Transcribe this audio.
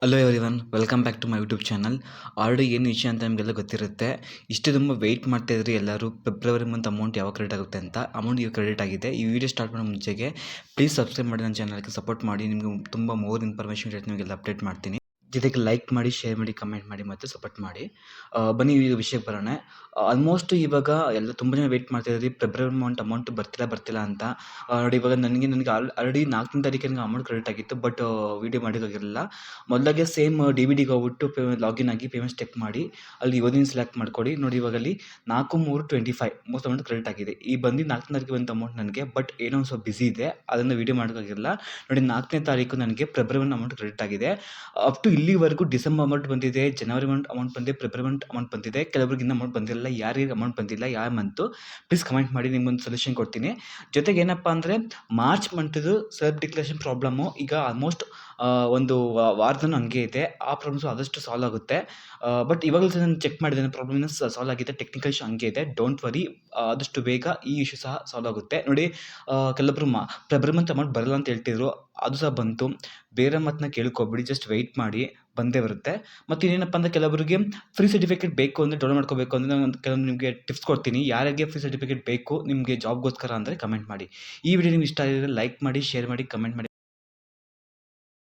Hello everyone, welcome back to my YouTube channel. Already ಏನು ವಿಷಯ ಅಂತ ನಿಮಗೆಲ್ಲ ಗೊತ್ತಿರುತ್ತೆ. ಇಷ್ಟು ತುಂಬ ವೆಯ್ಟ್ ಮಾಡ್ತಾಯಿದ್ರಿ ಎಲ್ಲರೂ, ಫೆಬ್ರವರಿ ಮಂತ್ ಅಮೌಂಟ್ ಯಾವಾಗ ಕ್ರೆಡಿಟ್ ಆಗುತ್ತೆ ಅಂತ. ಅಮೌಂಟ್ ಈಗ ಕ್ರೆಡಿಟ್ ಆಗಿದೆ. ಈ ವಿಡಿಯೋ ಸ್ಟಾರ್ಟ್ ಮಾಡೋ ಮುಂಚೆಗೆ ಪ್ಲೀಸ್ ಸಬ್ಸ್ಕ್ರೈಬ್ ಮಾಡಿ, ನನ್ನ ಚಾನಲ್ಗೆ ಸಪೋರ್ಟ್ ಮಾಡಿ. ನಿಮಗೆ ತುಂಬ ಮೋರ್ ಇನ್ಫಾರ್ಮೇಷನ್ ನಿಮಗೆಲ್ಲ ಅಪ್ಡೇಟ್ ಮಾಡ್ತೀನಿ. ಜೊತೆಗೆ ಲೈಕ್ ಮಾಡಿ, ಶೇರ್ ಮಾಡಿ, ಕಮೆಂಟ್ ಮಾಡಿ ಮತ್ತು ಸಪೋರ್ಟ್ ಮಾಡಿ. ಬನ್ನಿ ಈಗ ವಿಷಯಕ್ಕೆ ಬರೋಣ. ಆಲ್ಮೋಸ್ಟ್ ಇವಾಗ ಎಲ್ಲ ತುಂಬ ಜನ ವೆಯ್ಟ್ ಮಾಡ್ತಾಯಿದ್ರಿ, ಫೆಬ್ರವರಿ ಅಮೌಂಟ್ ಬರ್ತಿಲ್ಲ ಅಂತ. ನೋಡಿ, ಇವಾಗ ನನಗೆ ಆಲ್ರೆಡಿ 4ನೇ ತಾರೀಕಿಗೆ ನನಗೆ ಅಮೌಂಟ್ ಕ್ರೆಡಿಟ್ ಆಗಿತ್ತು, ಬಟ್ ವೀಡಿಯೋ ಮಾಡೋಕ್ಕಾಗಿರಲಿಲ್ಲ. ಮೊದಲಾಗೆ ಸೇಮ್ ಡಿ ಬಿ ಡಿಗೆ ಹೋಗ್ಬಿಟ್ಟು ಲಾಗಿನ್ ಆಗಿ ಪೇಮೆಂಟ್ಸ್ ಚೆಕ್ ಮಾಡಿ ಅಲ್ಲಿ ಓದಿನ ಸೆಲೆಕ್ಟ್ ಮಾಡ್ಕೊಳ್ಳಿ. ನೋಡಿ, ಇವಾಗ ಅಲ್ಲಿ 4/3/25 ಮೋಸ್ಟ್ ಅಮೌಂಟ್ ಕ್ರೆಡಿಟ್ ಆಗಿದೆ. ಈ ಬಂದು 4ನೇ ತಾರೀಕಿಗೆ ಬಂದ ಅಮೌಂಟ್ ನನಗೆ, ಬಟ್ ಏನೋ ಒಂದು ಸ್ವಲ್ಪ ಬಿಸಿ ಇದೆ, ಅದನ್ನು ವೀಡಿಯೋ ಮಾಡೋಕ್ಕಾಗಿರಲಿಲ್ಲ. ನೋಡಿ, 4ನೇ ತಾರೀಕು ನನಗೆ ಫೆಬ್ರವರಿ ಅಮೌಂಟ್ ಕ್ರೆಡಿಟ್ ಆಗಿದೆ. ಅಪ್ ಟು ಇಲ್ಲಿವರೆಗೂ ಡಿಸೆಂಬರ್ ಅಮೌಂಟ್ ಬಂದಿದೆ, ಜನವರಿ ಅಮೌಂಟ್ ಬಂದಿದೆ, ಫೆಬ್ರವರಿ ಅಮೌಂಟ್ ಬಂದಿದೆ. ಕೆಲವರಿಗೆ ಇನ್ನೂ ಅಮೌಂಟ್ ಬಂದಿಲ್ಲ. ಯಾರಿಗೆ ಅಮೌಂಟ್ ಬಂದಿಲ್ಲ ಯಾವ ಮಂತು, ಪ್ಲೀಸ್ ಕಮೆಂಟ್ ಮಾಡಿ, ನಿಮ್ಗೊಂದು ಸೊಲ್ಯೂಷನ್ ಕೊಡ್ತೀನಿ. ಜೊತೆಗೆ ಏನಪ್ಪ ಅಂದರೆ ಮಾರ್ಚ್ ಮಂತದ್ದು ಸೆಲ್ಫ್ ಡಿಕ್ಲರೇಷನ್ ಪ್ರಾಬ್ಲಮ್ಮು ಈಗ ಆಲ್ಮೋಸ್ಟ್ ಒಂದು ವಾರದೂ ಹಂಗೆ ಇದೆ. ಆ ಪ್ರಾಬ್ಲಮ್ಸು ಆದಷ್ಟು ಸಾಲ್ವ್ ಆಗುತ್ತೆ. ಬಟ್ ಇವಾಗಲೂ ಸಹ ನಾನು ಚೆಕ್ ಮಾಡಿದ್ದೇನೆ, ಪ್ರಾಬ್ಲಮ್ ಇನ್ನೂ ಸಾಲ್ವ್ ಆಗಿದೆ. ಟೆಕ್ನಿಕಲ್ ಇಶ್ಯೂ ಹಂಗೆ ಇದೆ, ಡೋಂಟ್ ವರಿ. ಆದಷ್ಟು ಬೇಗ ಈ ಇಶ್ಯೂ ಸಹ ಸಾಲ್ವ್ ಆಗುತ್ತೆ. ನೋಡಿ, ಕೆಲವೊಬ್ಬರು ಫೆಬ್ರವರಿ ಮಂತ್ ಅಮೌಂಟ್ ಬರಲ್ಲ ಅಂತ ಹೇಳ್ತಿದ್ರು, ಅದು ಸಹ ಬಂತು. ಬೇರೆ ಮಾತನ್ನ ಕೇಳ್ಕೊಬೇಡಿ, ಜಸ್ಟ್ ವೆಯ್ಟ್ ಮಾಡಿ, ಬಂದೇ ಬರುತ್ತೆ. ಮತ್ತು ಇನ್ನೇನಪ್ಪ ಅಂದರೆ ಕೆಲವರಿಗೆ ಫ್ರೀ ಸರ್ಟಿಫಿಕೇಟ್ ಬೇಕು ಅಂದರೆ, ಡೌನ್ಲೋಡ್ ಮಾಡ್ಕೋಬೇಕು ಅಂದರೆ ನಾನು ಕೆಲವೊಂದು ನಿಮಗೆ ಟಿಪ್ಸ್ ಕೊಡ್ತೀನಿ. ಯಾರಿಗೆ ಫ್ರೀ ಸರ್ಟಿಫಿಕೇಟ್ ಬೇಕು ನಿಮಗೆ ಜಾಬ್ಗೋಸ್ಕರ ಅಂದರೆ ಕಮೆಂಟ್ ಮಾಡಿ. ಈ ವಿಡಿಯೋ ನಿಮ್ಗೆ ಇಷ್ಟ ಆಗಿದ್ರೆ ಲೈಕ್ ಮಾಡಿ, ಶೇರ್ ಮಾಡಿ, ಕಮೆಂಟ್ ಮಾಡಿ.